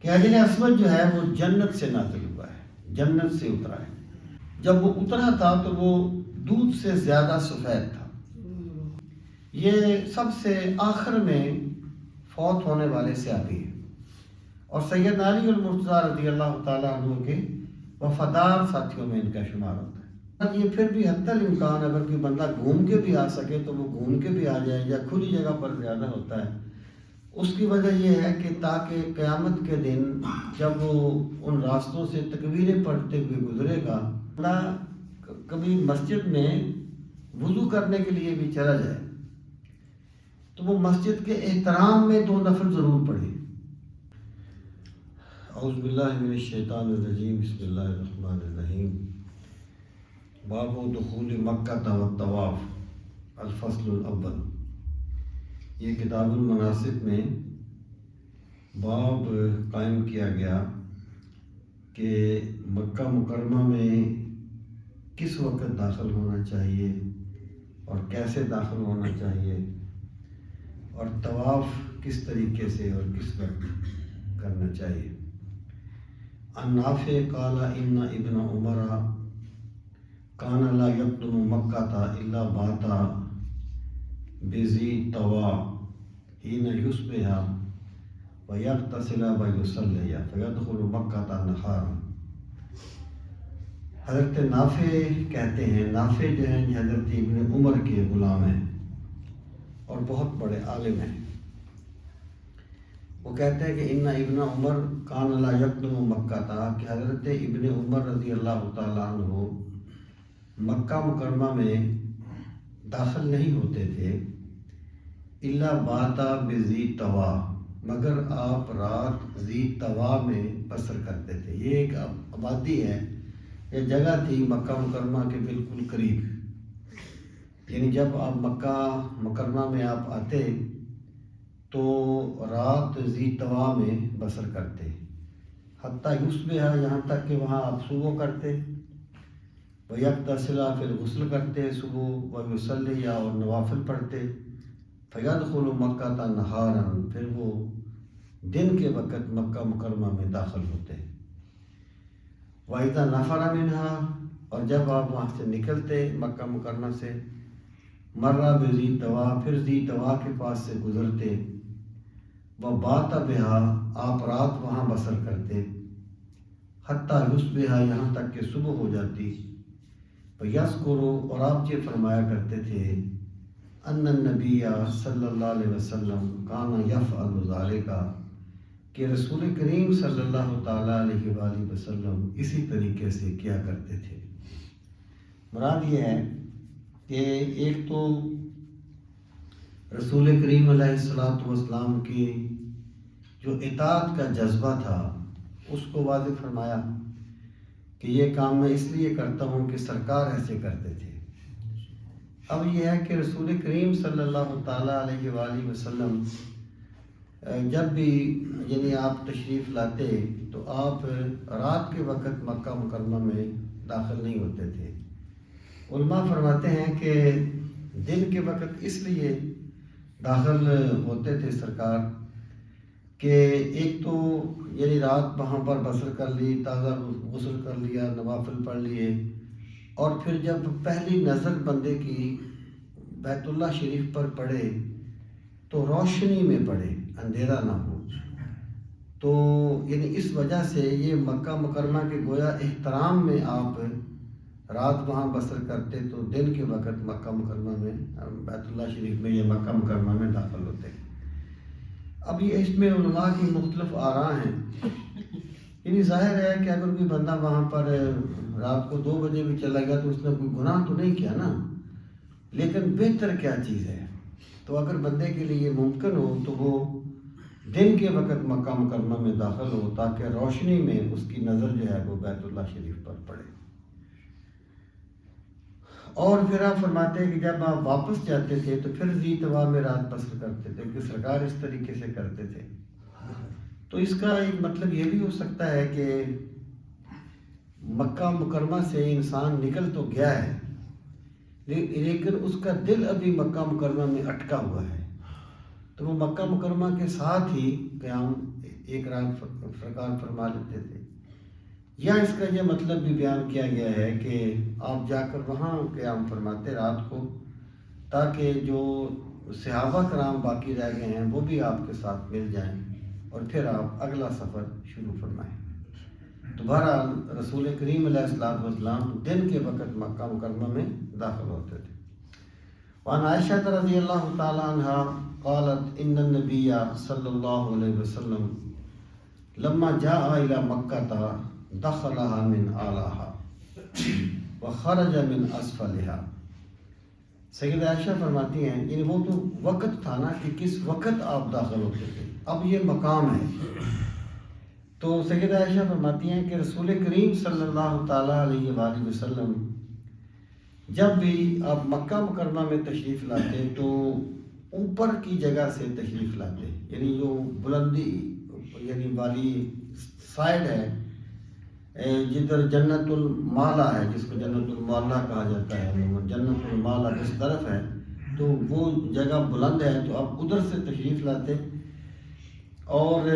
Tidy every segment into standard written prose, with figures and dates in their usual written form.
کہ حجر اسود جو ہے وہ جنت سے نازل ہوا ہے، جنت سے اترا ہے۔ جب وہ اترا تھا تو وہ دودھ سے زیادہ سفید تھا۔ یہ سب سے آخر میں فوت ہونے والے صحابی ہیں اور سیدنا علی المرتضیٰ رضی اللہ تعالیٰ عنہ کے وفادار ساتھیوں میں ان کا شمار ہوتا ہے۔ یہ پھر بھی حتی الامکان اگر کوئی بندہ گھوم کے بھی آ سکے تو وہ گھوم کے بھی آ جائے، یا کھلی جگہ پر زیادہ ہوتا ہے۔ اس کی وجہ یہ ہے کہ تاکہ قیامت کے دن جب وہ ان راستوں سے تکبیریں پڑھتے ہوئے گزرے گا، بندہ کبھی مسجد میں وضو کرنے کے لیے بھی چلا جائے تو وہ مسجد کے احترام میں 2 نفل ضرور پڑھے۔ اعوذ باللہ من الشیطان الرجیم، بسم اللہ الرحمن الرحیم۔ باب دخول مکہ والطواف، الفصل الاول۔ یہ کتاب المناسک میں باب قائم کیا گیا کہ مکہ مکرمہ میں کس وقت داخل ہونا چاہیے اور کیسے داخل ہونا چاہیے، اور طواف کس طریقے سے اور کس وقت کرنا چاہیے۔ عن نافع قال ان ابن عمر کان لا یقدم مکہ الا بات بذی طوا حین یصبح ویغتسل ویصلی فیدخل مکہ نہارا۔ حضرت نافع کہتے ہیں، نافع جو ہیں حضرت ابن عمر کے غلام ہیں اور بہت بڑے عالم ہیں۔ وہ کہتے ہیں کہ ان ابن عمر کان لا یقدم مکہ تھا، کہ حضرت ابن عمر رضی اللہ تعالیٰ عنہ مکہ مکرمہ میں داخل نہیں ہوتے تھے، الا باتا بذی طوا، مگر آپ رات ذی طوا میں بسر کرتے تھے۔ یہ ایک آبادی ہے، یہ جگہ تھی مکہ مکرمہ کے بالکل قریب، یعنی جب آپ مکہ مکرمہ میں آپ آتے تو رات ذی طوا میں بسر کرتے، حتیٰ یصبح، یہاں تک کہ وہاں آپ صبح کرتے، ویغتسل، پھر غسل کرتے صبح، ویصلی، اور نوافل پڑھتے، فیدخل مکہ نہارا، پھر وہ دن کے وقت مکہ مکرمہ میں داخل ہوتے۔ وَإِذَا نَفَرَ مِنْهَا، اور جب آپ وہاں سے نکلتے مکہ مکرمہ سے، مرہ بذی طوا، پھر ذی طوا کے پاس سے گزرتے، وَبَاتَ بِهَا، آپ رات وہاں بسر کرتے، حتیٰ یصبح، یہاں تک کہ صبح ہو جاتی، وَيَذْكُرُ، اور آپ یہ فرمایا کرتے تھے، ان النبی صلی اللہ علیہ وسلم کان یفعل ذلک، کہ رسول کریم صلی اللہ تعالیٰ علیہ وآلہ وسلم اسی طریقے سے کیا کرتے تھے۔ مراد یہ ہے کہ ایک تو رسول کریم علیہ الصلوۃ والسلام کی جو اطاعت کا جذبہ تھا اس کو واضح فرمایا کہ یہ کام میں اس لیے کرتا ہوں کہ سرکار ایسے کرتے تھے۔ اب یہ ہے کہ رسول کریم صلی اللہ تعالیٰ علیہ وآلہ وسلم جب بھی یعنی آپ تشریف لاتے تو آپ رات کے وقت مکہ مکرمہ میں داخل نہیں ہوتے تھے۔ علماء فرماتے ہیں کہ دن کے وقت اس لیے داخل ہوتے تھے سرکار کہ ایک تو یعنی رات وہاں پر بسر کر لی، تازہ غسل کر لیا، نوافل پڑھ لیے، اور پھر جب پہلی نظر بندے کی بیت اللہ شریف پر پڑے تو روشنی میں پڑے، اندھیرا نہ ہو۔ تو یعنی اس وجہ سے یہ مکہ مکرمہ کے گویا احترام میں آپ رات وہاں بسر کرتے تو دن کے وقت مکہ مکرمہ میں بیت اللہ شریف میں یا مکہ مکرمہ میں داخل ہوتے۔ اب یہ اس میں علماء کی مختلف آراء ہیں، یعنی ظاہر ہے کہ اگر کوئی بندہ وہاں پر رات کو 2 بجے بھی چلا گیا تو اس نے کوئی گناہ تو نہیں کیا نا، لیکن بہتر کیا چیز ہے؟ تو اگر بندے کے لیے ممکن ہو تو وہ دن کے وقت مکہ مکرمہ میں داخل ہو تاکہ روشنی میں اس کی نظر جو ہے وہ بیت اللہ شریف پر پڑے۔ اور پھر آپ فرماتے ہیں کہ جب آپ واپس جاتے تھے تو پھر ذی طوا میں رات بسر کرتے تھے، کہ سرکار اس طریقے سے کرتے تھے۔ تو اس کا ایک مطلب یہ بھی ہو سکتا ہے کہ مکہ مکرمہ سے انسان نکل تو گیا ہے لیکن اس کا دل ابھی مکہ مکرمہ میں اٹکا ہوا ہے، تو وہ مکہ مکرمہ کے ساتھ ہی قیام ایک رات سرکار فرما لیتے تھے، یا اس کا یہ مطلب بھی بیان کیا گیا ہے کہ آپ جا کر وہاں قیام فرماتے رات کو، تاکہ جو صحابہ کرام باقی رہ گئے ہیں وہ بھی آپ کے ساتھ مل جائیں اور پھر آپ اگلا سفر شروع فرمائیں۔ تو بہرحال رسول کریم علیہ الصلوۃ والسلام دن کے وقت مکہ مکرمہ میں داخل ہوتے تھے۔ وعن عائشہ رضی اللہ تعالی عنہ قالت ان النبی صلی اللہ علیہ وسلم لما جاء الى مکہ دخلها من اعلیها وخرج من اسفلها۔ سیدہ عائشہ فرماتی ہیں یعنی وہ تو وقت تھا نا کہ کس وقت آپ داخل ہوتے تھے، اب یہ مقام ہے۔ تو سیدہ عائشہ فرماتی ہیں کہ رسول کریم صلی اللہ تعالیٰ علیہ وآلہ وسلم جب بھی آپ مکہ مکرمہ میں تشریف لاتے تو اوپر کی جگہ سے تشریف لاتے، یعنی جو بلندی یعنی والی سائڈ ہے، جدھر جنت المالا ہے، جس کو جنت المالا کہا جاتا ہے، جنت المالا جس طرف ہے تو وہ جگہ بلند ہے، تو آپ ادھر سے تشریف لاتے۔ اور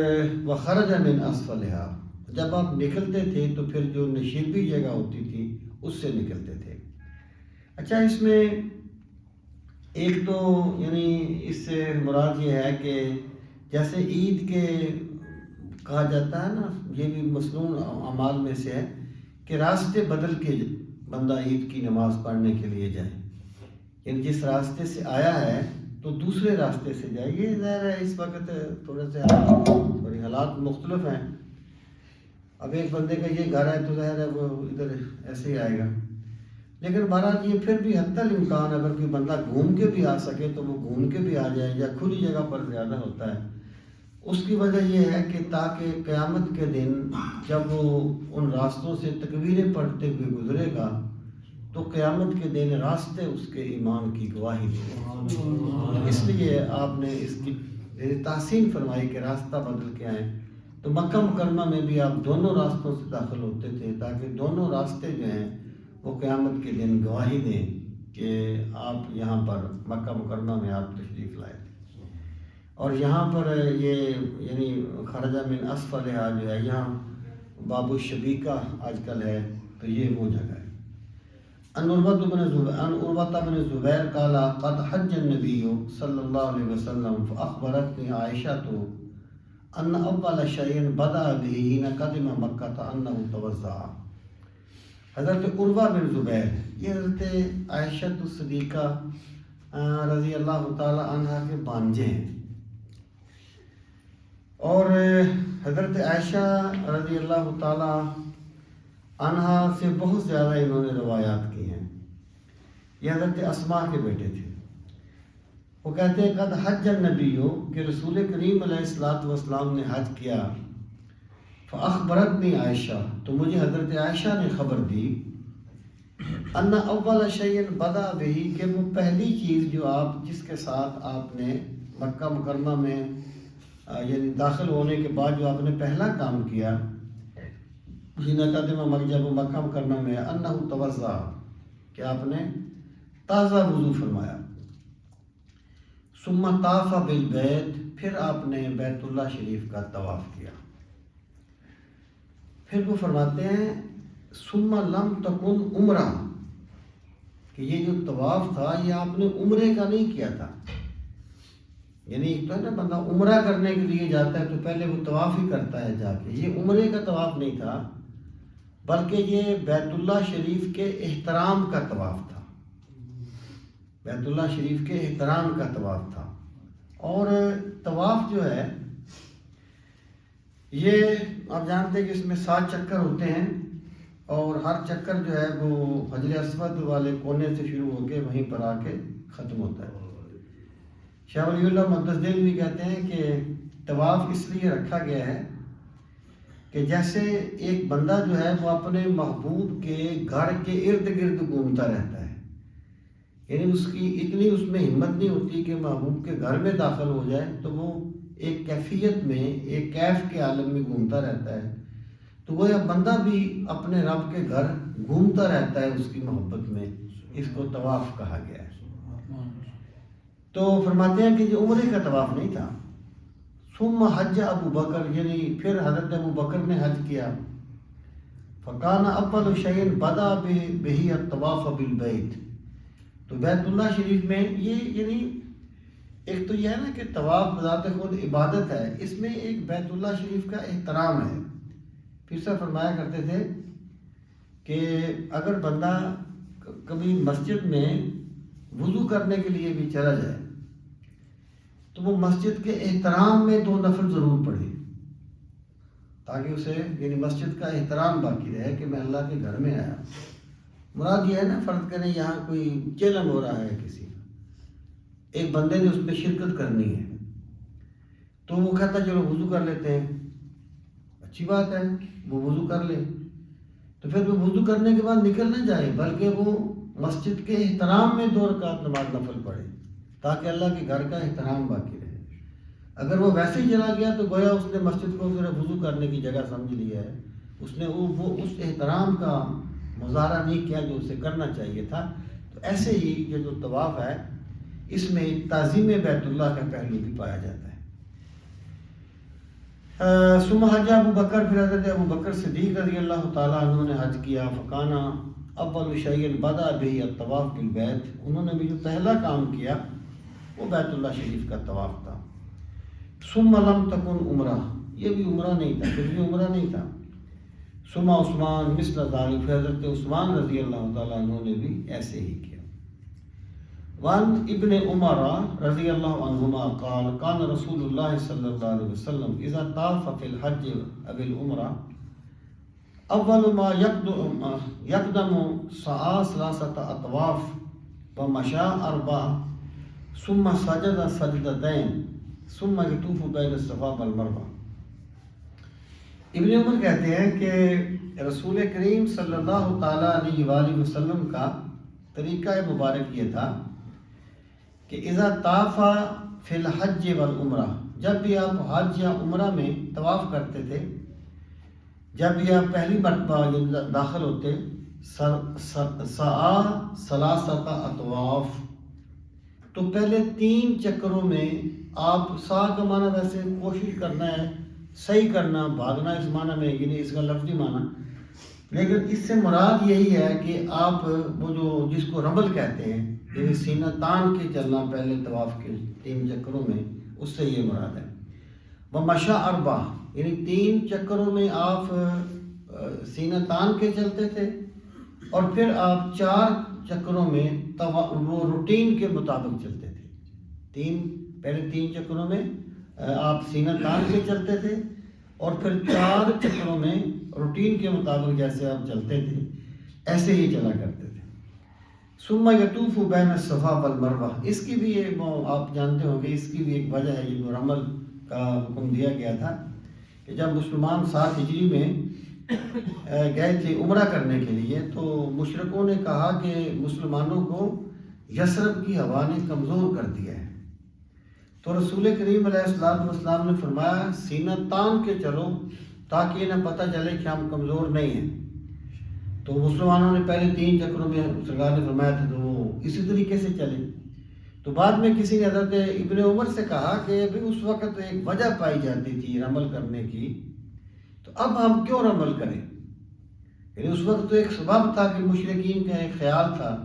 وخرج من اسفلها، جب آپ نکلتے تھے تو پھر جو نشیبی جگہ ہوتی تھی اس سے نکلتے تھے۔ اچھا، اس میں ایک تو یعنی اس سے مراد یہ ہے کہ جیسے عید کے کہا جاتا ہے نا، یہ بھی مسنون اعمال میں سے ہے کہ راستے بدل کے بندہ عید کی نماز پڑھنے کے لیے جائے، یعنی جس راستے سے آیا ہے تو دوسرے راستے سے جائے۔ یہ ظاہر ہے اس وقت تھوڑے سے حالات مختلف ہیں، اب ایک بندے کا یہ گھر ہے تو ظاہر ہے وہ ادھر ایسے ہی آئے گا، لیکن بہرحال یہ پھر بھی حتی الامکان اگر کوئی بندہ گھوم کے بھی آ سکے تو وہ گھوم کے بھی آ جائے، یا کھلی جگہ پر زیادہ ہوتا ہے۔ اس کی وجہ یہ ہے کہ تاکہ قیامت کے دن جب وہ ان راستوں سے تکبیریں پڑھتے ہوئے گزرے گا تو قیامت کے دن راستے اس کے ایمان کی گواہی دیں۔ اس لیے آپ نے اس کی تحسین فرمائی کہ راستہ بدل کے آئیں۔ تو مکہ مکرمہ میں بھی آپ دونوں راستوں سے داخل ہوتے تھے تاکہ دونوں راستے جو ہیں وہ قیامت کے دن گواہی دیں کہ آپ یہاں پر مکہ مکرمہ میں آپ تشریف لائے تھے۔ اور یہاں پر یہ یعنی خرج من اسفلھا جو ہے، یہاں باب الشبیکہ آج کل ہے، تو یہ وہ جگہ ہے۔ ان عروۃ بن زبیر قال قد حج النبی صلی اللہ علیہ وسلم فاخبرتنی عائشہ ان اول شیء بدأ به حين قدم مکہ انہ توضأ۔ حضرت عروہ بن زبیر یہ حضرت عائشہ الصدیقہ رضی اللہ تعالی عنہ کے بانجے ہیں، اور حضرت عائشہ رضی اللہ تعالی عنہا سے بہت زیادہ انہوں نے روایات کی ہیں۔ یہ حضرت اسماء کے بیٹے تھے۔ وہ کہتے ہیں قد حج النبی، کہ رسول کریم علیہ الصلوۃ والسلام نے حج کیا، فاخبرتنی عائشہ، تو مجھے حضرت عائشہ نے خبر دی، ان اول شیء بدأ به، کہ وہ پہلی چیز جو آپ جس کے ساتھ آپ نے مکہ مکرمہ میں یعنی داخل ہونے کے بعد جو آپ نے پہلا کام کیا، جب مکہ مکرمہ میں انہ توضأ، کہ آپ نے تازہ وضو فرمایا، ثم طاف بالبیت، پھر آپ نے بیت اللہ شریف کا طواف کیا۔ پھر وہ فرماتے ہیں ثم لم تکن عمرہ، کہ یہ جو طواف تھا یہ آپ نے عمرے کا نہیں کیا تھا، یعنی ایک تو ہے نا بندہ عمرہ کرنے کے لیے جاتا ہے تو پہلے وہ طواف ہی کرتا ہے جا کے، یہ عمرے کا طواف نہیں تھا بلکہ یہ بیت اللہ شریف کے احترام کا طواف تھا، بیت اللہ شریف کے احترام کا طواف تھا۔ اور طواف جو ہے یہ آپ جانتے ہیں کہ اس میں 7 چکر ہوتے ہیں، اور ہر چکر جو ہے وہ حجر اسود والے کونے سے شروع ہو کے وہیں پر آ کے ختم ہوتا ہے۔ شاہ ولی اللہ مقدس دل بھی کہتے ہیں کہ طواف اس لیے رکھا گیا ہے کہ جیسے ایک بندہ جو ہے وہ اپنے محبوب کے گھر کے ارد گرد گھومتا رہتا ہے، یعنی اس کی اتنی اس میں ہمت نہیں ہوتی کہ محبوب کے گھر میں داخل ہو جائے، تو وہ ایک کیفیت میں ایک کیف کے عالم میں گھومتا رہتا ہے، تو وہ بندہ بھی اپنے رب کے گھر گھومتا رہتا ہے اس کی محبت میں، اس کو طواف کہا گیا ہے۔ تو فرماتے ہیں کہ یہ عمرے کا طواف نہیں تھا، ثم حج ابو بکر، یعنی پھر حضرت ابو بکر نے حج کیا. فکان اول شیء بدا بہ الطواف بالبیت. تو بیت اللہ شریف میں یہ یعنی ایک تو یہ ہے نا کہ طواف بذات خود عبادت ہے، اس میں ایک بیت اللہ شریف کا احترام ہے. پھر سے فرمایا کرتے تھے کہ اگر بندہ کبھی مسجد میں وضو کرنے کے لیے بھی چلا جائے تو وہ مسجد کے احترام میں 2 نفل ضرور پڑھے، تاکہ اسے یعنی مسجد کا احترام باقی رہے کہ میں اللہ کے گھر میں آیا. مراد یہ ہے نا، فرض کریں یہاں کوئی چلم ہو رہا ہے کسی کا، ایک بندے نے اس میں شرکت کرنی ہے تو وہ کہتا چلو وضو کر لیتے ہیں. اچھی بات ہے، وہ وضو کر لے، تو پھر وہ وضو کرنے کے بعد نکل نہ جائے بلکہ وہ مسجد کے احترام میں 2 رکعت نماز نفل پڑھے تاکہ اللہ کے گھر کا احترام باقی رہے. اگر وہ ویسے ہی چلا گیا تو گویا اس نے مسجد کو صرف وضو کرنے کی جگہ سمجھ لیا ہے، اس نے وہ اس احترام کا مظاہرہ نہیں کیا جو اسے کرنا چاہیے تھا. تو ایسے ہی یہ جو طواف ہے اس میں تعظیم بیت اللہ کا پہلو بھی پایا جاتا ہے. ثم حج ابو بکر، پھر حضرت ابو بکر صدیق رضی اللہ تعالیٰ عنہ نے حج کیا. فکانا اول شیء بدا بہ الطواف بالبیت، انہوں نے بھی جو پہلا کام کیا وہ بیت اللہ شریف کا طواف تھا. ثم لم تکن عمرہ، یہ بھی عمرہ نہیں تھا، پھر بھی عمرہ نہیں تھا. ثم عثمان مثل ذلک، حضرت عثمان رضی اللہ تعالیٰ عنہ نے بھی ایسے ہی کیا. وعن ابن عمر رضی اللہ عنہما قال کان رسول اللہ صلی اللہ علیہ وسلم اذا طاف فی الحج او العمرہ اول ما یقدم سعی 3 اطواف ومشى 4 ثم سجد سجدتين ثم یطوف بین الصفا والمروہ. ابن عمر کہتے ہیں کہ رسول کریم صلی اللہ تعالیٰ علیہ وآلہ وسلم کا طریقہ مبارک یہ تھا کہ اذا طاف فی الحج والعمرہ، جب بھی آپ حج یا عمرہ میں طواف کرتے تھے، جب بھی آپ پہلی مرتبہ داخل ہوتے، سعی 3 اطواف، تو پہلے 3 چکروں میں آپ سا کا معنی ویسے کوشش کرنا ہے صحیح کرنا، بھاگنا اس معنی میں، یعنی اس کا لفظی معنی، لیکن اس سے مراد یہی ہے کہ آپ وہ جو جس کو رمل کہتے ہیں، یعنی سینہ تان کے چلنا پہلے طواف کے 3 چکروں میں، اس سے یہ مراد ہے. ومشى 4، یعنی 3 چکروں میں آپ سینہ تان کے چلتے تھے اور پھر آپ 4 چکروں میں وہ روٹین کے مطابق چلتے تھے. پہلے 3 چکروں میں آپ سینہ تان کے چلتے تھے اور پھر 4 چکروں میں روٹین کے مطابق جیسے آپ چلتے تھے ایسے ہی چلا کرتے تھے. ثم یطوف بین الصفا والمروہ، اس کی بھی آپ جانتے ہوں گے، اس کی بھی ایک وجہ ہے، یہ جو رمل کا حکم دیا گیا تھا کہ جب مسلمان 7 ہجری میں گئے تھے عمرہ کرنے کے لیے تو مشرکوں نے کہا کہ مسلمانوں کو یثرب کی ہوا نے کمزور کر دیا ہے. تو رسول کریم علیہ السلام نے فرمایا سینہ تان کے چلو تاکہ انہیں پتہ چلے کہ ہم کمزور نہیں ہیں. تو مسلمانوں نے پہلے 3 چکروں میں سرکار نے فرمایا تھا تو وہ اسی طریقے سے چلے. تو بعد میں کسی نے حضرت ابن عمر سے کہا کہ ابھی اس وقت ایک وجہ پائی جاتی تھی رمل کرنے کی، تو اب ہم کیوں رمل کریں؟ یعنی اس وقت تو ایک سبب تھا کہ مشرکین کا ایک خیال تھا،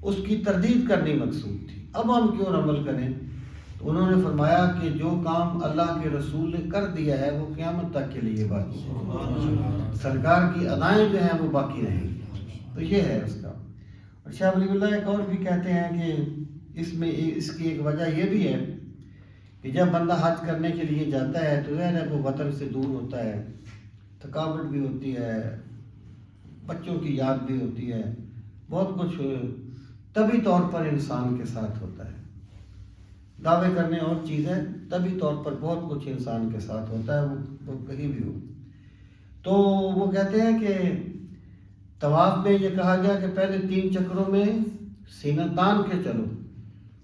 اس کی تردید کرنی مقصود تھی، اب ہم کیوں رمل کریں؟ تو انہوں نے فرمایا کہ جو کام اللہ کے رسول نے کر دیا ہے وہ قیامت تک کے لیے باقی ہے، سرکار کی ادائیں جو ہیں وہ باقی رہیں گی. تو یہ ہے اس کا. اور شاہ ولی اللہ ایک اور بھی کہتے ہیں کہ اس کی ایک وجہ یہ بھی ہے کہ جب بندہ حج کرنے کے لیے جاتا ہے تو ظاہر ہے وہ وطن سے دور ہوتا ہے، تھکاوٹ بھی ہوتی ہے، بچوں کی یاد بھی ہوتی ہے، بہت کچھ طبی طور پر انسان کے ساتھ ہوتا ہے. دعوے کرنے اور چیز ہے، طبی طور پر بہت کچھ انسان کے ساتھ ہوتا ہے، وہ کہیں بھی ہو. تو وہ کہتے ہیں کہ طواف میں یہ کہا گیا کہ پہلے 3 چکروں میں سینہ تان کے چلو.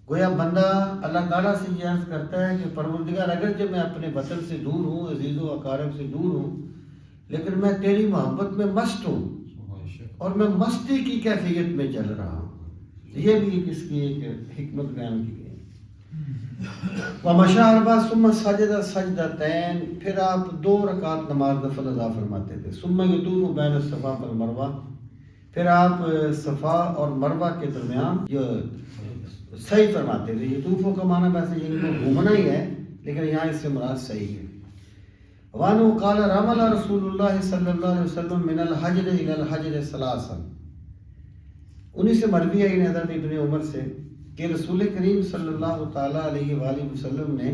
گویا بندہ اللہ تعالیٰ سے یہ عرض کرتا ہے کہ پروردگار اگرچہ میں اپنے وطن سے دور ہوں، عزیز و اقارب سے دور ہوں، لیکن میں تیری محبت میں مست ہوں اور میں مستی کی کیفیت میں چل رہا ہوں. یہ بھی اس کی ایک حکمت بیان کی گئی. ومشى اربع ثم سجد سجدتین، پھر آپ 2 رکعت نماز نفل ادا فرماتے تھے. ثم یطوف بین الصفا والمروہ، پھر آپ صفا اور مروہ کے درمیان صحیح فرماتے تھے. یطوفوں کا معنی ویسے یہ گھومنا ہی ہے، لیکن یہاں اس سے مراد صحیح ہے. وانو قال رمل رسول اللہ صلی اللہ علیہ وسلم من الحجر الى الحجر ثلاثا. انہی سے مروی ہے حضرت ابن عمر سے کہ رسول کریم صلی اللہ تعالیٰ علیہ وآلہ وسلم نے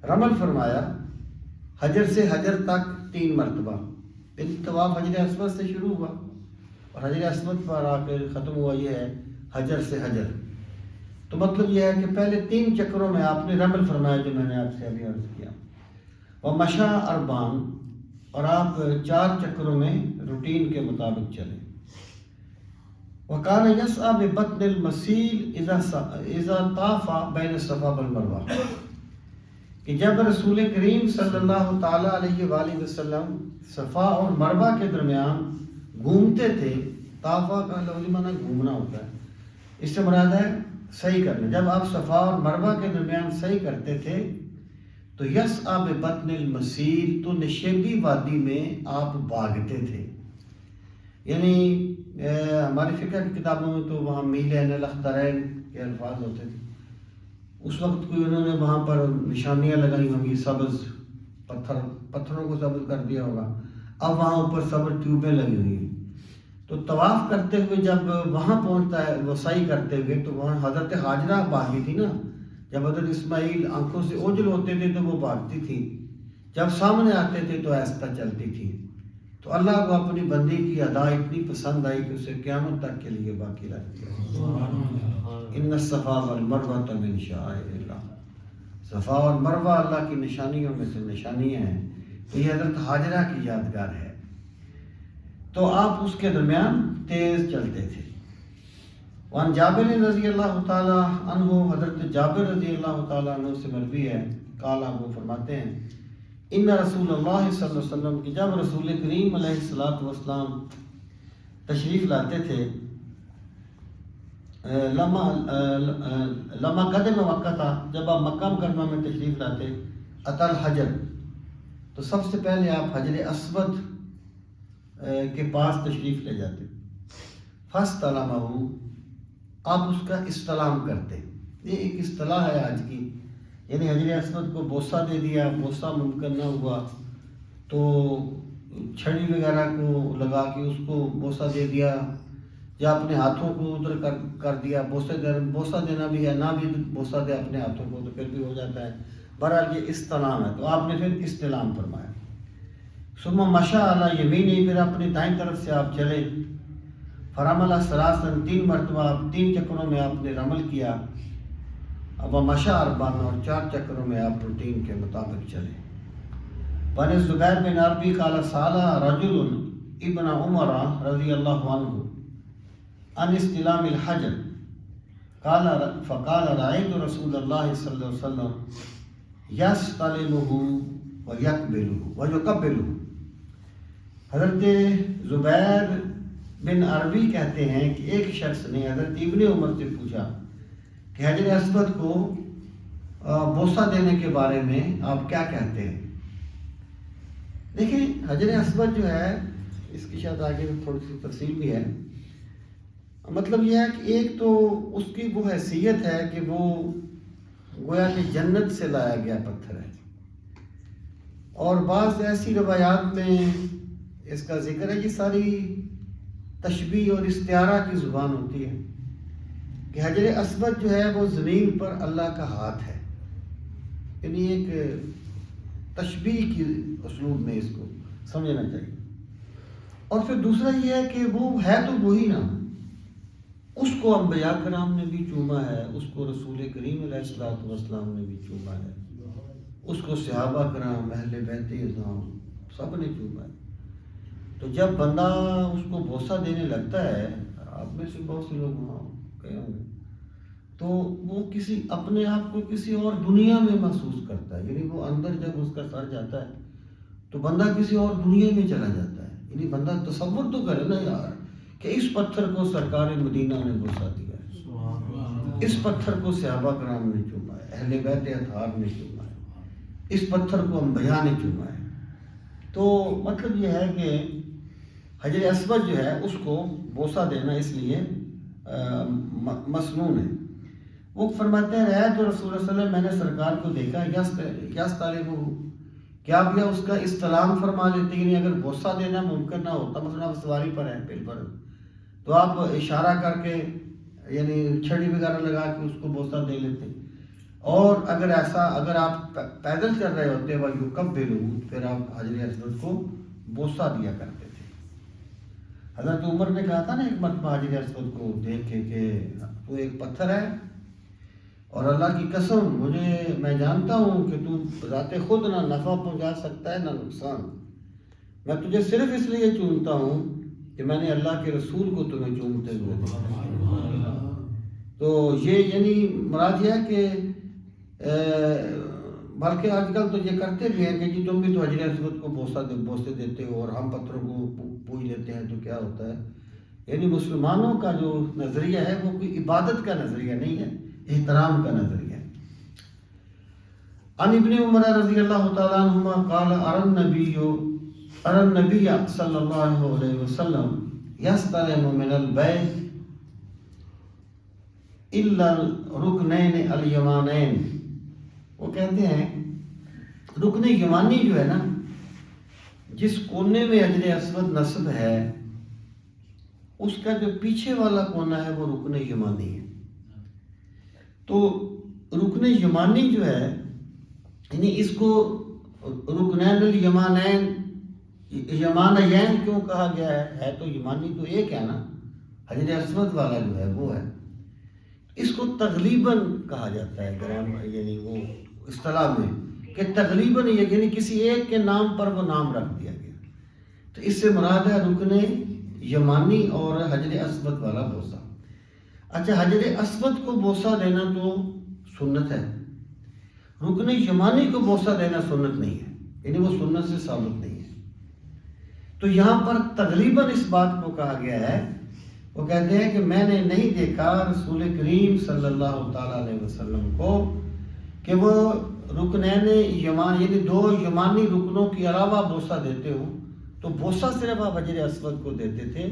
رمل فرمایا حجر سے حجر تک 3 مرتبہ. طواف حجر اسود سے شروع ہوا اور حجر اسود پر آ کر ختم ہوا یہ ہے حجر سے حجر. تو مطلب یہ ہے کہ پہلے 3 چکروں میں آپ نے رمل فرمایا جو میں نے آپ سے ابھی عرض کیا. ومشى اربعا، اور آپ 4 چکروں میں روٹین کے مطابق چلیں. وَكَانَ يَسْعَى بِبَطْنِ الْمَسِيلِ اِذَا طَافَ بَيْنَ الصَّفَا وَالْمَرْوَةِ، کہ جب رسول کریم صلی اللہ تعالیٰ علیہ وآلہ وسلم صفا اور مروہ کے درمیان گھومتے تھے. طافہ کا لفظی معنی گھومنا ہوتا ہے، اس سے مراد ہے صحیح کرنا. جب آپ صفا اور مروہ کے درمیان صحیح کرتے تھے تو یسعیٰ ببطن المسیل، تو نشیبی وادی میں آپ بھاگتے تھے. یعنی ہماری فقہ کی کتابوں میں تو وہاں میلین الاخترین کے الفاظ ہوتے تھے. اس وقت کوئی انہوں نے وہاں پر نشانیاں لگائی ہوں گی، سبز پتھروں کو سبز کر دیا ہوگا. اب وہاں اوپر سبز ٹیوبیں لگی ہوئی ہیں. تو طواف کرتے ہوئے جب وہاں پہنچتا ہے وہ سعی کرتے ہوئے، تو وہاں حضرت ہاجرہ بھاگی تھی نا. جب حضرت اسماعیل آنکھوں سے اوجھل ہوتے تھے تو وہ بھاگتی تھی، جب سامنے آتے تھے تو آہستہ چلتی تھی. تو اللہ کو اپنی بندی کی ادا اتنی پسند آئی کہ اسے قیامت تک کے لیے باقی رکھ دیا. ان الصفا والمروہ من شعائر اللہ، صفا اور مروہ اللہ کی نشانیوں میں سے نشانیاں ہیں. تو یہ حضرت ہاجرہ کی یادگار ہے. تو آپ اس کے درمیان تیز چلتے تھے. وان جابر رضی اللہ تعالیٰ عنہ، حضرت جابر رضی اللہ تعالیٰ عنہ سے مروی ہے، قالا وہ فرماتے ہیں ان رسول اللہ صلی اللہ علیہ وسلم کی جب رسول کریم علیہ الصلوۃ والسلام تشریف لاتے تھے، لما قدم مکہ تھا، جب آپ مکہ مکرمہ میں تشریف لاتے، اتل حجر، تو سب سے پہلے آپ حجر اسود کے پاس تشریف لے جاتے. فاستلمہ، آپ اس کا استلام کرتے. یہ ایک اصطلاح ہے آج کی، یعنی حجر اسود کو بوسہ دے دیا، بوسہ ممکن نہ ہوا تو چھڑی وغیرہ کو لگا کے اس کو بوسہ دے دیا، یا اپنے ہاتھوں کو ادھر کر دیا. بوسہ دینا بھی ہے، نہ بھی بوسہ دے اپنے ہاتھوں کو تو پھر بھی ہو جاتا ہے. بہرحال یہ استلام ہے. تو آپ نے پھر استلام فرمایا. ثم مشى علی یمینہ، پھر اپنی دائیں طرف سے آپ چلے. فرمل ثلاثاً، 3 مرتبہ آپ 3 چکروں میں آپ نے رمل کیا. اب مشى اربعاً، اور 4 چکروں میں آپ روٹین کے مطابق چلے. بن زبیر بن عربی قال سأل رجل ابن عمر رضی اللہ عنہ عن استلام الحجر قال فقال رأيت رسول اللہ صلی اللہ علیہ وسلم یستلمہ ویقبلہ. حضرت زبیر بن عربی کہتے ہیں کہ ایک شخص نے حضرت ابن عمر سے پوچھا کہ حجر اسود کو بوسہ دینے کے بارے میں آپ کیا کہتے ہیں. دیکھیں حجر اسود جو ہے اس کی شاید آگے تھوڑی سی تفصیل بھی ہے. مطلب یہ ہے کہ ایک تو اس کی وہ حیثیت ہے کہ وہ گویا کہ جنت سے لایا گیا پتھر ہے، اور بعض ایسی روایات میں اس کا ذکر ہے. یہ ساری تشبیہ اور استعارہ کی زبان ہوتی ہے کہ حجر اسود جو ہے وہ زمین پر اللہ کا ہاتھ ہے، یعنی ایک تشبیہ کی اسلوب میں اس کو سمجھنا چاہیے. اور پھر دوسرا یہ ہے کہ وہ ہے تو وہی نا، اس کو انبیاء کرام نے بھی چوما ہے، اس کو رسول کریم علیہ الصلوۃ والسلام نے بھی چوما ہے، اس کو صحابہ کرام اہل بیت اعظام سب نے چوما ہے. تو جب بندہ اس کو بوسہ دینے لگتا ہے، آپ میں سے بہت سے لوگ وہاں گئے ہوں گے، تو وہ کسی اپنے آپ کو کسی اور دنیا میں محسوس کرتا ہے. یعنی وہ اندر جب اس کا سر جاتا ہے تو بندہ کسی اور دنیا میں چلا جاتا ہے. یعنی بندہ تصور تو کرے نا یار کہ اس پتھر کو سرکار مدینہ نے بوسہ دیا ہے، اس پتھر کو صحابہ کرام نے چوما ہے. اہل بیت اطہار نے چوما ہے، اس پتھر کو انبیاء نے چوما ہے۔ تو مطلب یہ ہے کہ حجر اسود جو ہے اس کو بوسہ دینا اس لیے مسنون ہے۔ وہ فرماتے ہیں رأیت رسول اللہ صلی اللہ علیہ وسلم، میں نے سرکار کو دیکھا، یستلمہ، کہ آپ یا اس کا استلام فرما لیتے، یعنی اگر بوسہ دینا ممکن نہ ہوتا، مثلا آپ سواری پر ہیں پل پر، تو آپ اشارہ کر کے یعنی چھڑی وغیرہ لگا کے اس کو بوسہ دے لیتے، اور اگر آپ پیدل چل رہے ہوتے وَيُقَبِّلُ، پھر آپ حجر اسود کو بوسہ دیا کرتے تھے۔ حضرت عمر نے کہا تھا نا ایک مرتبہ حجر اسود کو دیکھ کے کہ تو ایک پتھر ہے، اور اللہ کی قسم میں جانتا ہوں کہ تو ذات خود نہ نفع پہنچا سکتا ہے نہ نقصان، میں تجھے صرف اس لیے چونتا ہوں کہ میں نے اللہ کے رسول کو تمہیں چومتے ہوئے دیکھا۔ تو یہ یعنی مراد یہ ہے کہ بلکہ آج کل تو یہ کرتے بھی ہیں کہ جی تم بھی تو حجر اسود کو بوسے دیتے ہو اور ہم پتھروں کو پوج لیتے ہیں، تو کیا ہوتا ہے؟ یعنی مسلمانوں کا جو نظریہ ہے وہ کوئی عبادت کا نظریہ نہیں ہے، احترام کا نظریہ ہے۔ عن ابن عمر رضی اللہ تعالیٰ عنہما قال ارى النبی صلی اللہ علیہ وسلم یستلم من البیت الا الرکنین الیمانین۔ وہ کہتے ہیں رکن یمانی جو ہے نا، جس کونے میں حجر اسود نصب ہے، اس کا جو پیچھے والا کونا ہے وہ رکن یمانی ہے۔ تو رکن یمانی جو ہے، یعنی اس کو رکنین الیمانین، یمانین کیوں کہا گیا ہے تو یمانی تو ایک ہے نا، حجر اسود والا جو ہے وہ ہے۔ اس کو تغلیباً کہا جاتا ہے گرامر، یعنی وہ اصطلاح میں کہ تغلیباً یعنی کسی ایک کے نام پر وہ نام رکھ دیا گیا، تو اس سے مراد ہے رکن یمانی اور حجر اسود والا بوسہ۔ اچھا، حجر اسود کو بوسہ دینا تو سنت ہے، رکن یمانی کو بوسہ دینا سنت نہیں ہے، یعنی وہ سنت سے ثابت نہیں ہے۔ تو یہاں پر تغلیباً اس بات کو کہا گیا ہے، وہ کہتے ہیں کہ میں نے نہیں دیکھا رسول کریم صلی اللہ تعالیٰ علیہ وسلم کو کہ وہ رکنین یمان یعنی دو یمانی رکنوں کے علاوہ بوسہ دیتے ہوں، تو بوسہ صرف آپ حجر اسود کو دیتے تھے۔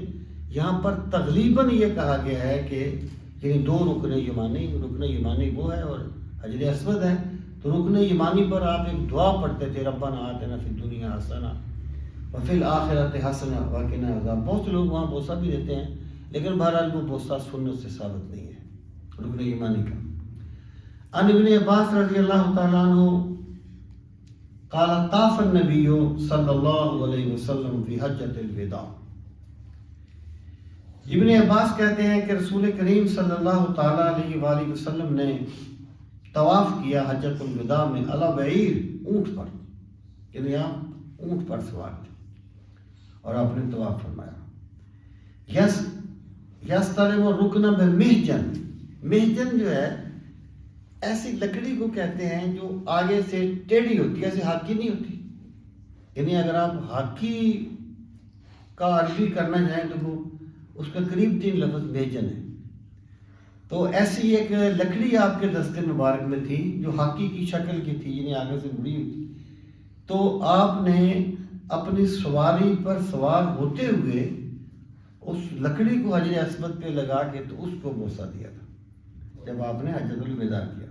یہاں پر تغلیباً یہ کہا گیا ہے کہ یعنی دو رکن یمانی وہ ہے اور حجر اسود ہے، تو رکن یمانی پر آپ ایک دعا پڑھتے تھے، ربنا آتنا فی الدنیا حسنہ وفی الآخرۃ حسنہ وقنا عذاب۔ بہت سے لوگ وہاں بوسہ بھی دیتے ہیں، لیکن بہرحال وہ بوسہ سنت سے ثابت نہیں ہے رکن یمانی کا۔ عن ابن عباس رضی اللہ تعالیٰ عنہ قال طاف النبی صلی اللہ علیہ وسلم فی حجۃ الوداع۔ ابن عباس کہتے ہیں کہ رسول کریم صلی اللہ تعالیٰ علیہ وآلہ وسلم نے طواف کیا حجۃ الوداع میں علی بعیر، اونٹ پر، یعنی آپ اونٹ پر سوار تھے اور آپ نے طواف فرمایا۔ یستلم الرکن بمحجن، محجن جو ہے ایسی لکڑی کو کہتے ہیں جو آگے سے ٹیڑھی ہوتی ہے، ایسے ہاکی نہیں ہوتی، یعنی اگر آپ ہاکی کا عربی کرنا چاہیں تو وہ اس کا قریب 3 لفظ محجن ہے۔ تو ایسی ایک لکڑی آپ کے دستے مبارک میں تھی جو ہاکی کی شکل کی تھی، یعنی آگے سے مڑی ہوئی تھی، تو آپ نے اپنی سواری پر سوار ہوتے ہوئے اس لکڑی کو حجر اسود پہ لگا کے تو اس کو بوسہ دیا تھا جب آپ نے حجۃ الوداع کیا،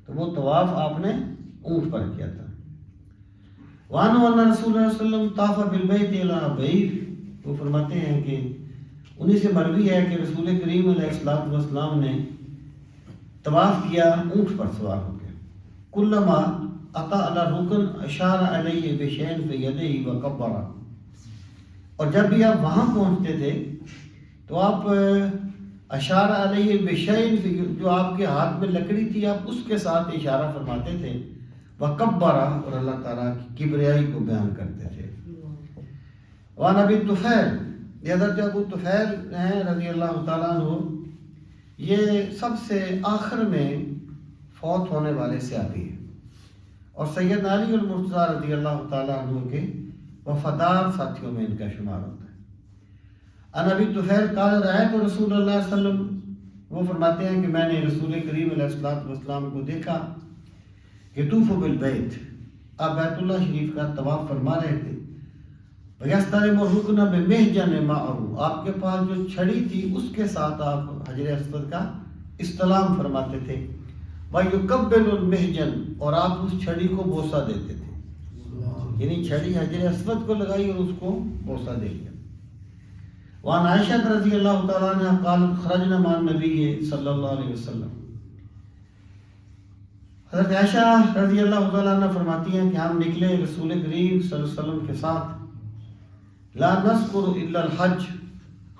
تو وہ طواف آپ نے اونٹ پر کیا تھا۔ وعنہ ان رسول اللہ صلی اللہ علیہ وسلم طاف بالبیت علی بعیر، وہ فرماتے ہیں کہ انہی سے مروی ہے کہ رسول کریم علیہ السلام نے طواف کیا اونٹ پر سوار ہو کے، کلما اتی علی رکن اشار علیہ بشیء فی یدہ وکبر، اور جب بھی آپ وہاں پہنچتے تھے تو آپ اشار علیہ بشیء، جو آپ کے ہاتھ میں لکڑی تھی آپ اس کے ساتھ اشارہ فرماتے تھے، وکبر، اور اللہ تعالیٰ کی کبریائی کو بیان کرتے تھے۔ وعن ابی طفیل، یہ حضرت ابو طفیل ہیں رضی اللہ تعالیٰ عنہ، یہ سب سے آخر میں فوت ہونے والے صحابی ہیں اور سید علی المرتضیٰ رضی اللہ تعالیٰ عنہ کے وفادار ساتھیوں میں ان کا شمار ہوتا ہے۔ عن ابی طفیل قال رأیت رسول اللہ صلی اللہ علیہ وسلم وہ فرماتے ہیں کہ میں نے رسول کریم علیہ الصلوۃ والسلام کو دیکھا کہ طوف بالبیت، آپ بیت اللہ شریف کا طواف فرما رہے تھے، وَيَسْتَلِمُ الرُّكْنَ بِمِحْجَنٍ مَعَهُ، آپ کے پاس جو چھڑی تھی اس کے ساتھ آپ حجر اسود کا استلام فرماتے تھے، وَيُقَبِّلُ الْمِحْجَنَ، اور آپ اس چھڑی کو بوسہ دیتے تھے، یعنی چھڑی حجر اسود کو لگائی اور اس کو بوسہ دے دیا۔ وعن عائشہ رضی اللہ تعالیٰ عنہ قالت خرجنا مع النبی صلی اللہ علیہ وسلم، حضرت عائشہ رضی اللہ تعالیٰ عنہ فرماتی ہیں کہ ہم نکلے رسول کریم صلی اللہ علیہ وسلم کے ساتھ، لا نذکر الا الحج،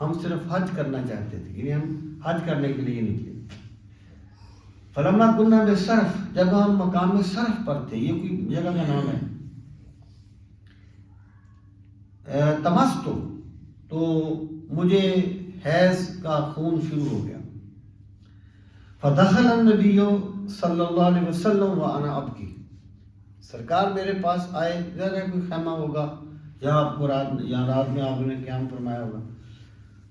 ہم صرف حج کرنا چاہتے تھے، یعنی ہم حج کرنے کے لیے نکلے۔ فلما كنا بالصرف، جب ہم مقام صرف پر تھے، یہ کوئی جگہ کا نام ہے، تمستو، تو مجھے حیض کا خون شروع ہو گیا۔ فدخل النبی صلی اللہ علیہ وسلم وانا ابکی، سرکار میرے پاس آئے، ظاہر ہے کوئی خیمہ ہوگا جہاں آپ کو رات میں آپ نے قیام فرمایا ہوگا،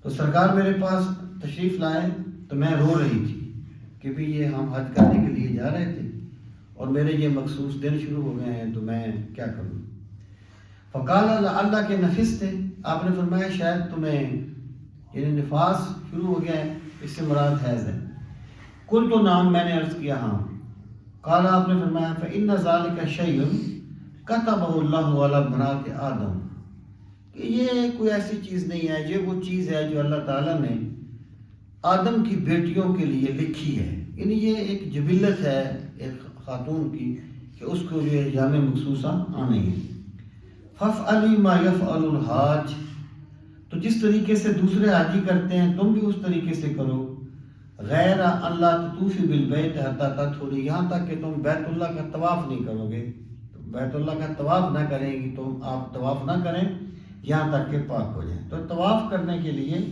تو سرکار میرے پاس تشریف لائے تو میں رو رہی تھی کہ بھی یہ ہم حج کرنے کے لیے جا رہے تھے اور میرے یہ مخصوص دن شروع ہو گئے ہیں، تو میں کیا کروں؟ فقال اللہ کے نفس تھے، آپ نے فرمایا شاید تمہیں یعنی نفاس شروع ہو گیا ہے، اس سے مراد حیض ہے۔ کل تو نام، میں نے عرض کیا ہاں۔ قال، آپ نے فرمایا فإن ذلك شيء كتبه الله على بنات آدم، کہ یہ کوئی ایسی چیز نہیں ہے، یہ وہ چیز ہے جو اللہ تعالیٰ نے آدم کی بیٹیوں کے لیے لکھی ہے، یعنی یہ ایک جبلت ہے ایک خاتون کی کہ اس کو جو ایام مخصوصہ آنے ہیں۔ فافعلی ما یفعل الحاج، تو جس طریقے سے دوسرے حاجی کرتے ہیں تم بھی اس طریقے سے کرو، غیر اللہ تطوفی بالبیت حتی تطہری، یہاں تک کہ تم بیت اللہ کا طواف نہیں کرو گے، بیت اللہ کا طواف نہ کریں گی، تم آپ طواف نہ کریں یہاں تک کہ پاک ہو جائیں۔ تو طواف کرنے کے لیے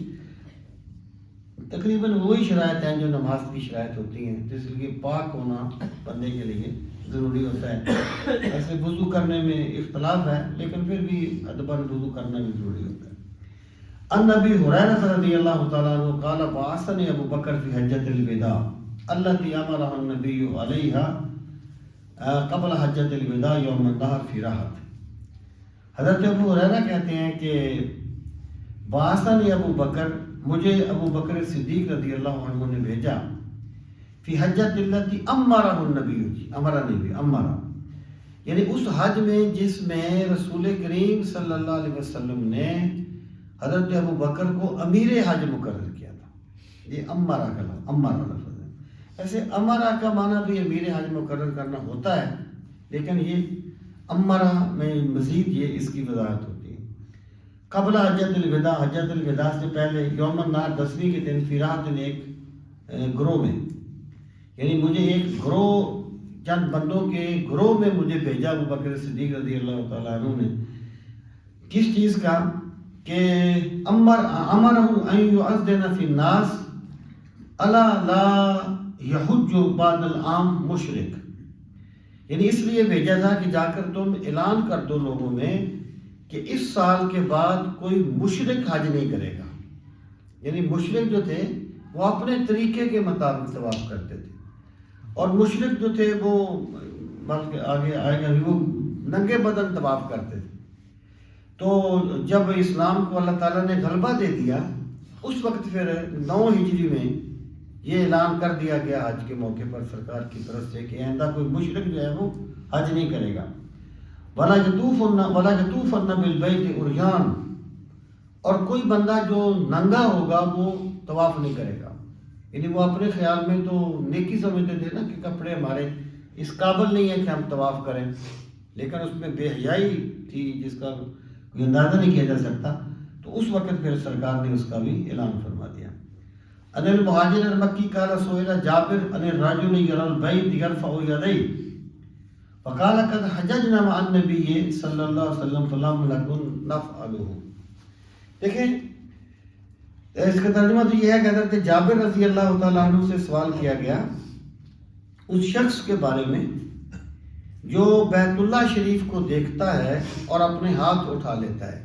تقریباً وہی شرائط ہیں جو نماز کی شرائط ہوتی ہیں، جس لیے پاک ہونا بندے کے لیے ضروری ہوتا ہے۔ ایسے وضو کرنے میں اختلاف ہے، لیکن پھر بھی ادباً وضو کرنا بھی ضروری ہوتا ہے۔ ان ابی ہریرہ رضی اللہ تعالیٰ عنہ قال بعثنی ابو بکر فی حجۃ الوداع التي امرہ النبی علیہا قبل حجۃ الوداع یوم النحر فی راحت۔ حضرت ابو ہریرہ کہتے ہیں کہ بعثنی ابو بکر، مجھے ابو بکر صدیق رضی اللہ عنہ نے بھیجا، فی حجۃ التي امرہ النبی، امرہ نبی، امرہ یعنی اس حج میں جس میں رسول کریم صلی اللہ علیہ وسلم نے حضرت ابو بکر کو امیر حج مقرر کیا تھا۔ یہ امرہ کا لفظ، امرہ لفظ ہے۔ ایسے امرہ کا معنی بھی امیر حج مقرر کرنا ہوتا ہے، لیکن یہ امرہ میں مزید یہ اس کی وضاحت ہوتی ہے۔ قبل حجۃ الوداع، حجۃ الوداع سے پہلے یوم النحر 10ویں کے دن، فی راحت ایک گروہ میں، یعنی مجھے ایک گروہ چند بندوں کے گروہ میں مجھے بھیجا ابو بکر صدیق رضی اللہ تعالیٰ عنہ نے، کس چیز کا کہ امرہ ان یؤذن فی الناس الا لا یحج بعد العام مشرک، یعنی اس لیے بھیجا تھا کہ جا کر تم اعلان کر دو لوگوں میں کہ اس سال کے بعد کوئی مشرک حج نہیں کرے گا، یعنی مشرک جو تھے وہ اپنے طریقے کے مطابق طواف کرتے تھے، اور مشرک جو تھے وہ بلکہ آگے آئے گا وہ ننگے بدن طواف کرتے تھے۔ تو جب اسلام کو اللہ تعالیٰ نے غلبہ دے دیا، اس وقت پھر 9 ہجری میں یہ اعلان کر دیا گیا حج کے موقع پر سرکار کی طرف سے کہ آئندہ کوئی مشرک جو ہے وہ حج نہیں کرے گا۔ وَلَا يَطُوفَنَّ بِالْبَيْتِ عُرْيَانٌ، اور کوئی بندہ جو ننگا ہوگا وہ طواف نہیں کرے گا، یعنی وہ اپنے خیال میں تو نیکی سمجھتے تھے نا کہ کپڑے ہمارے اس قابل نہیں ہے کہ ہم طواف کریں، لیکن اس میں بے حیائی تھی جس کا کوئی اندازہ نہیں کیا جا سکتا، تو اس وقت پھر سرکار نے اس کا بھی اعلان فرما دیا۔ ان المہاجر المکی قال سئل جابر ان الرجل يرى البيت يرفع يديه فقال قد حججنا مع النبي صلی اللہ علیہ وسلم فلم نكن نفعله۔ دیکھیں اس کا ترجمہ تو یہ ہے کہ حضرت جابر رضی اللہ تعالیٰ عنہ سے سوال کیا گیا اس شخص کے بارے میں جو بیت اللہ شریف کو دیکھتا ہے اور اپنے ہاتھ اٹھا لیتا ہے،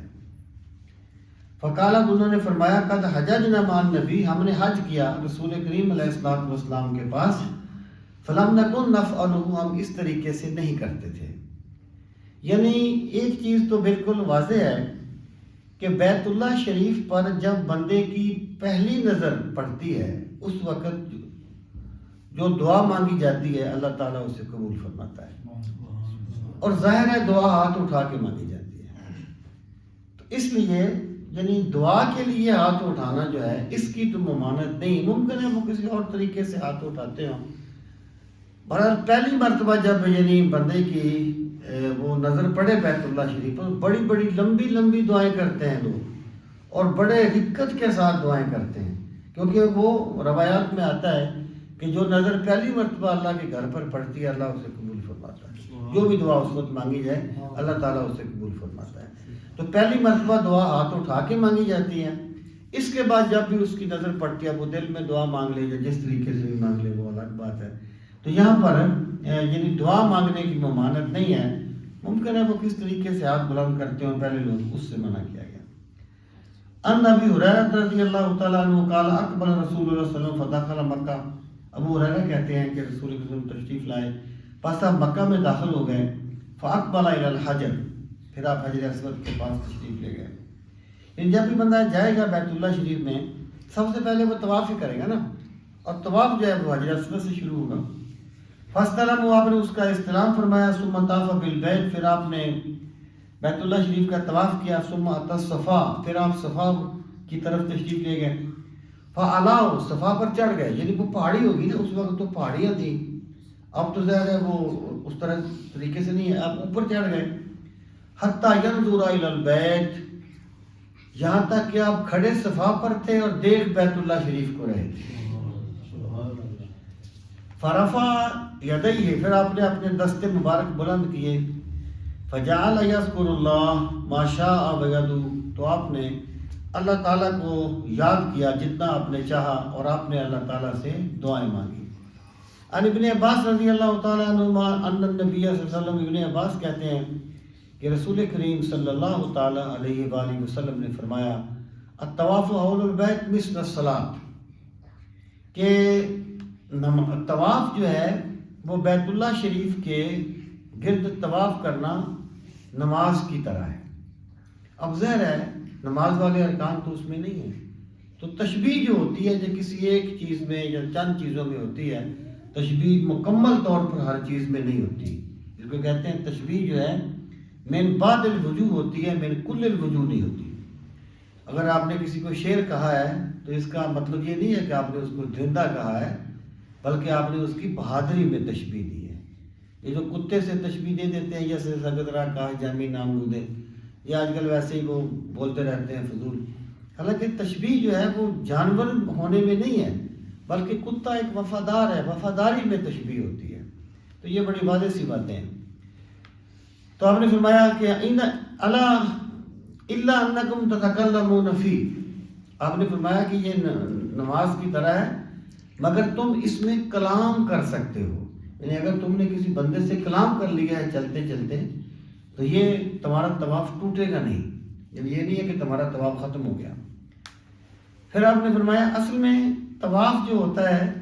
فقالت انہوں نے فرمایا قد حججنا مع النبی، ہم نے حج کیا رسول کریم علیہ الصلوۃ والسلام کے پاس، فلم نکن نفعلہ، ہم اس طریقے سے نہیں کرتے تھے۔ یعنی ایک چیز تو بالکل واضح ہے کہ بیت اللہ شریف پر جب بندے کی پہلی نظر پڑتی ہے اس وقت جو دعا مانگی جاتی ہے اللہ تعالیٰ اسے قبول فرماتا ہے، اور ظاہر ہے دعا ہاتھ اٹھا کے مانگی جاتی ہے۔ تو اس لیے یعنی دعا کے لیے ہاتھ اٹھانا جو ہے اس کی تو ممانعت نہیں، ممکن ہے وہ کسی اور طریقے سے ہاتھ اٹھاتے ہوں۔ بہرحال پہلی مرتبہ جب یعنی بندے کی وہ نظر پڑے بیت اللہ شریف پر، بڑی بڑی لمبی لمبی دعائیں کرتے ہیں لوگ، اور بڑے رکت کے ساتھ دعائیں کرتے ہیں، کیونکہ وہ روایات میں آتا ہے کہ جو نظر پہلی مرتبہ اللہ کے گھر پر پڑتی ہے اللہ اسے قبول فرماتا ہے، جو بھی دعا اس وقت مانگی جائے اللہ تعالیٰ اسے قبول فرماتا ہے۔ تو پہلی مرتبہ دعا ہاتھ اٹھا کے مانگی جاتی ہے، اس کے بعد جب بھی اس کی نظر پڑتی ہے وہ دل میں دعا مانگ لے یا جس طریقے سے بھی مانگ لے وہ الگ بات ہے۔ تو یہاں پر یعنی دعا مانگنے کی ممانعت نہیں ہے، ممکن ہے وہ کس طریقے سے ہاتھ بلند کرتے ہوں پہلے لوگ، اس سے منع کیا گیا۔ ان ابی ہریرہ رضی اللہ تعالیٰ عنہ قال اقبل رسول اللہ صلی اللہ علیہ وسلم فدخل مکہ، ابو ہریرہ کہتے ہیں کہ رسول اللہ صلی اللہ علیہ وسلم تشریف لائے، پس آپ مکہ میں داخل ہو گئے، فاقبل الی الحجر، پھر آپ حجر اسود کے پاس تشریف لے گئے۔ یعنی جب بھی بندہ جائے گا بیت اللہ شریف میں سب سے پہلے وہ طواف ہی کرے گا نا، اور طواف جو ہے وہ حجر اسود سے شروع ہوگا۔ فاستلموا، آپ نے اس کا استلام فرمایا، ثم طاف بالبیت، پھر آپ نے بیت اللہ شریف کا طواف کیا، ثم اتی الصفا، پھر آپ صفا کی طرف تشریف لے گئے، فعلاؤ، صفا پر چڑھ گئے، یعنی وہ پہاڑی ہوگی نا، اس وقت تو پہاڑیاں تھیں، اب تو ظاہر ہے وہ اس طرح طریقے سے نہیں ہے، آپ اوپر چڑھ گئے، حتی ینظر الی البیت، یہاں تک کہ آپ کھڑے صفا پر تھے اور دیکھ بیت اللہ شریف کو رہے تھے۔ فرفع یدیہ، پھر آپ نے اپنے دست مبارک بلند کیے، فجعل یذکر اللہ ما شاء ویدعو، تو آپ نے اللہ تعالیٰ کو یاد کیا جتنا آپ نے چاہا، اور آپ نے اللہ تعالیٰ سے دعائیں مانگی۔ عن ابن عباس رضی اللہ تعالیٰ عنہما ان النبی صلی اللہ علیہ وسلم، ابن عباس کہتے ہیں کہ رسول کریم صلی اللہ تعالیٰ علیہ وآلہ وسلم نے فرمایا الطواف حول البیت مثل الصلاۃ، کہ طواف جو ہے وہ بیت اللہ شریف کے گرد طواف کرنا نماز کی طرح ہے۔ اب ظاہر ہے نماز والے ارکان تو اس میں نہیں ہیں، تو تشبیہ جو ہوتی ہے جو کسی ایک چیز میں یا چند چیزوں میں ہوتی ہے، تشبیہ مکمل طور پر ہر چیز میں نہیں ہوتی، جس کو کہتے ہیں تشبیہ جو ہے من بعض الوجوہ ہوتی ہے، من کل الوجوہ نہیں ہوتی۔ اگر آپ نے کسی کو شیر کہا ہے تو اس کا مطلب یہ نہیں ہے کہ آپ نے اس کو درندہ کہا ہے، بلکہ آپ نے اس کی بہادری میں تشبیہ دی ہے۔ یہ جو کتے سے تشبیہ دے دیتے ہیں، جیسے سگدرا کہا جامی نامودے، یہ آج کل ویسے ہی وہ بولتے رہتے ہیں فضول، حالانکہ تشبیہ جو ہے وہ جانور ہونے میں نہیں ہے، بلکہ کتا ایک وفادار ہے، وفاداری میں تشبیہ ہوتی ہے۔ تو یہ بڑی واضح سی باتیں ہیں۔ تو آپ نے فرمایا کہ الا انکم تتکلمون فی، آپ نے فرمایا کہ یہ نماز کی طرح ہے مگر تم اس میں کلام کر سکتے ہو، یعنی اگر تم نے کسی بندے سے کلام کر لیا ہے چلتے چلتے تو یہ تمہارا طواف ٹوٹے گا نہیں، یعنی یہ نہیں ہے کہ تمہارا طواف ختم ہو گیا۔ پھر آپ نے فرمایا اصل میں طواف جو ہوتا ہے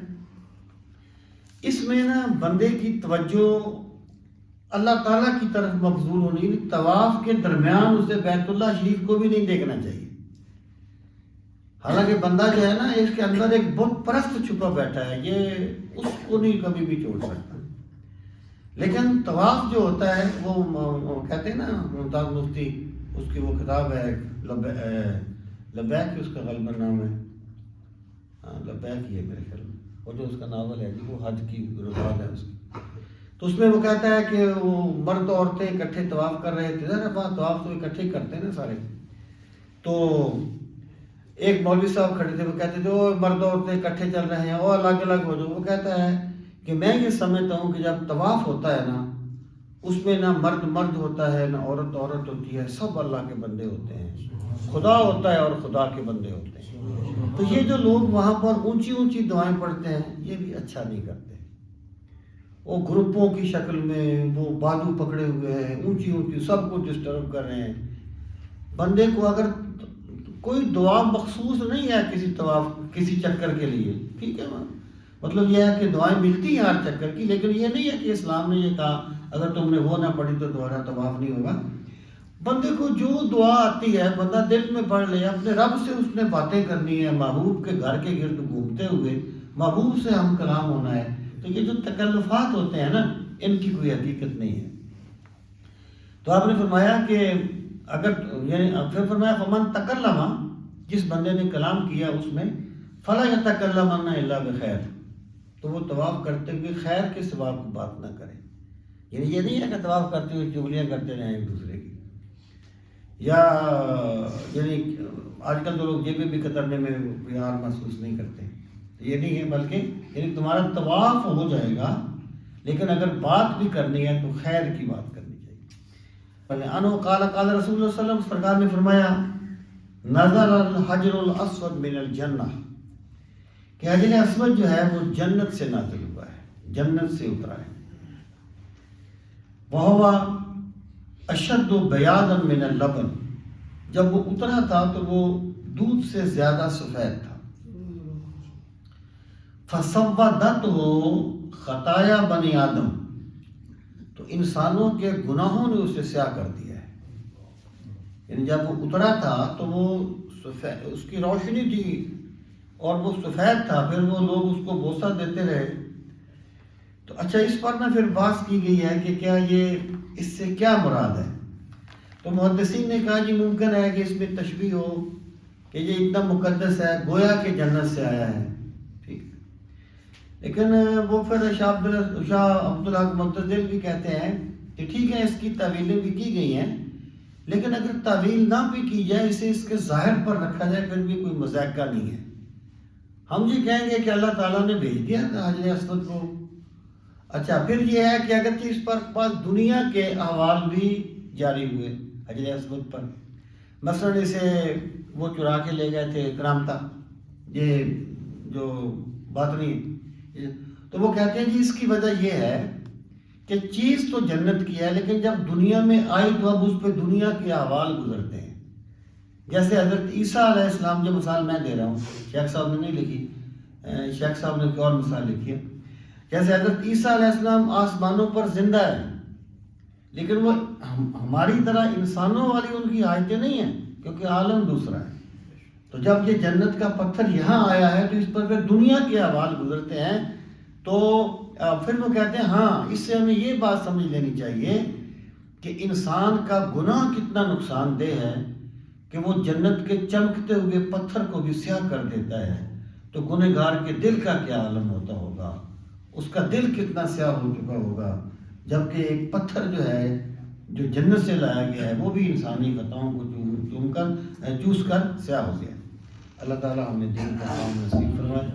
اس میں نا بندے کی توجہ اللہ تعالیٰ کی طرف مبذول ہونی، طواف کے درمیان اسے بیت اللہ شریف کو بھی نہیں دیکھنا چاہیے۔ حالانکہ بندہ جو ہے نا اس کے اندر ایک بت پرست چھپا بیٹھا ہے، یہ اس کو نہیں کبھی بھی چھوڑ سکتا۔ لیکن طواف جو ہوتا ہے وہ کہتے ہیں نا ممتاز مفتی، اس کی وہ کتاب ہے لبیک، اس کا غالباً نام ہے، ہاں لبیک ہی ہے میرے خیال میں، اور جو اس کا ناول ہے وہ حج کی روایت ہے اس کی، تو اس میں وہ کہتا ہے کہ وہ مرد عورتیں اکٹھے طواف کر رہے تھے، طواف تو اکٹھے کرتے ہیں نا سارے، تو ایک مولوی صاحب کھڑے تھے، وہ کہتے تھے وہ مرد عورتیں اکٹھے چل رہے ہیں اور الگ الگ ہو جاؤ۔ وہ کہتا ہے کہ میں یہ سمجھتا ہوں کہ جب طواف ہوتا ہے نا اس میں نہ مرد مرد ہوتا ہے نہ عورت عورت ہوتی ہے، سب اللہ کے بندے ہوتے ہیں، خدا ہوتا ہے اور خدا کے بندے ہوتے ہیں۔ تو یہ جو لوگ وہاں پر اونچی اونچی دعائیں پڑھتے ہیں یہ بھی اچھا نہیں کرتے، وہ گروپوں کی شکل میں وہ بازو پکڑے ہوئے ہیں، اونچی اونچی سب کو ڈسٹرب کر رہے ہیں۔ بندے کو اگر کوئی دعا مخصوص نہیں ہے کسی طواف کسی چکر کے لیے، ٹھیک ہے نا، مطلب یہ ہے کہ دعائیں ملتی ہیں ہر چکر کی، لیکن یہ نہیں ہے کہ اسلام نے یہ کہا اگر تم نے وہ نہ پڑھی تو دوبارہ طواف نہیں ہوگا۔ بندے کو جو دعا آتی ہے بندہ دل میں پڑھ لے، اپنے رب سے اس نے باتیں کرنی ہے، محبوب کے گھر کے گرد گھومتے ہوئے محبوب سے ہم کلام ہونا ہے، تو یہ جو تکلفات ہوتے ہیں نا ان کی کوئی حقیقت نہیں ہے۔ تو آپ نے فرمایا کہ اگر یعنی پھر فرمایا فمن تکلم، جس بندے نے کلام کیا اس میں، فلا یتکلمن الا بخیر، تو وہ طواف کرتے ہوئے خیر کے سوا کو بات نہ کرے، یعنی یہ نہیں ہے کہ طواف کرتے ہوئے چغلیاں کرتے رہیں ایک دوسرے کی، یا یعنی آج کل تو لوگ جیبیں بھی کترنے میں پیار محسوس نہیں کرتے، یہ نہیں ہے، بلکہ یعنی تمہارا طواف ہو جائے گا لیکن اگر بات بھی کرنی ہے تو خیر کی بات کرنی چاہیے۔ انہو قال قال رسول اللہ صلی اللہ علیہ وسلم، سرکار نے فرمایا نظر الحجر الاسود من الجنہ، کہ حجر اسود جو ہے وہ جنت سے نازل ہوا ہے، جنت سے اترا ہے۔ وَهُوَ أَشَدُّ بَيَاضًا مِنَ اللَّبَنِ، جب وہ اترا تھا تو وہ دودھ سے زیادہ سفید تھا۔ فَسَوَّدَتْهُ خَطَايَا بَنِي آدم، تو انسانوں کے گناہوں نے اسے سیاہ کر دیا ہے، یعنی جب وہ اترا تھا تو وہ سفید، اس کی روشنی تھی اور وہ سفید تھا، پھر وہ لوگ اس کو بوسہ دیتے رہے۔ تو اچھا اس پر نہ پھر بحث کی گئی ہے کہ کیا یہ اس سے کیا مراد ہے، تو محدثین نے کہا جی ممکن ہے کہ اس میں تشبیہ ہو کہ یہ اتنا مقدس ہے گویا کہ جنت سے آیا ہے، ٹھیک، لیکن وہ پھر شاہ عبدالحق معتزل بھی کہتے ہیں کہ ٹھیک ہے اس کی تعویلیں بھی کی گئی ہیں، لیکن اگر تعویل نہ بھی کی جائے، اسے اس کے ظاہر پر رکھا جائے، پھر بھی کوئی مذائقہ نہیں ہے۔ ہم یہ کہیں گے کہ اللہ تعالیٰ نے بھیج دیا تھا حجر اسود کو، اچھا پھر یہ ہے کہ اگر اس پر پاس دنیا کے احوال بھی جاری ہوئے حجر اسود پر، مثلا اسے وہ چرا کے لے گئے تھے کرامتا، یہ جو باطنی، تو وہ کہتے ہیں جی اس کی وجہ یہ ہے کہ چیز تو جنت کی ہے، لیکن جب دنیا میں آئی تو اب اس پہ دنیا کے احوال گزرتے ہیں، جیسے حضرت عیسیٰ علیہ السلام، جو مثال میں دے رہا ہوں، شیخ صاحب نے نہیں لکھی، شیخ صاحب نے کوئی اور مثال لکھی ہے، جیسے حضرت عیسیٰ علیہ السلام آسمانوں پر زندہ ہے، لیکن وہ ہماری طرح انسانوں والی ان کی حاجتیں نہیں ہیں، کیونکہ عالم دوسرا ہے۔ تو جب یہ جنت کا پتھر یہاں آیا ہے تو اس پر پھر دنیا کے احوال گزرتے ہیں، تو پھر وہ کہتے ہیں ہاں اس سے ہمیں یہ بات سمجھ لینی چاہیے کہ انسان کا گناہ کتنا نقصان دہ ہے کہ وہ جنت کے چمکتے ہوئے پتھر کو بھی سیاہ کر دیتا ہے، تو گنہگار کے دل کا کیا عالم ہوتا ہوگا، اس کا دل کتنا سیاہ ہو چکا ہوگا، جبکہ ایک پتھر جو ہے جو جنت سے لایا گیا ہے وہ بھی انسانی خطاؤں کو چوس کر سیاہ ہو گیا۔ اللہ تعالیٰ ہمیں دین کا کام نصیب فرمائے۔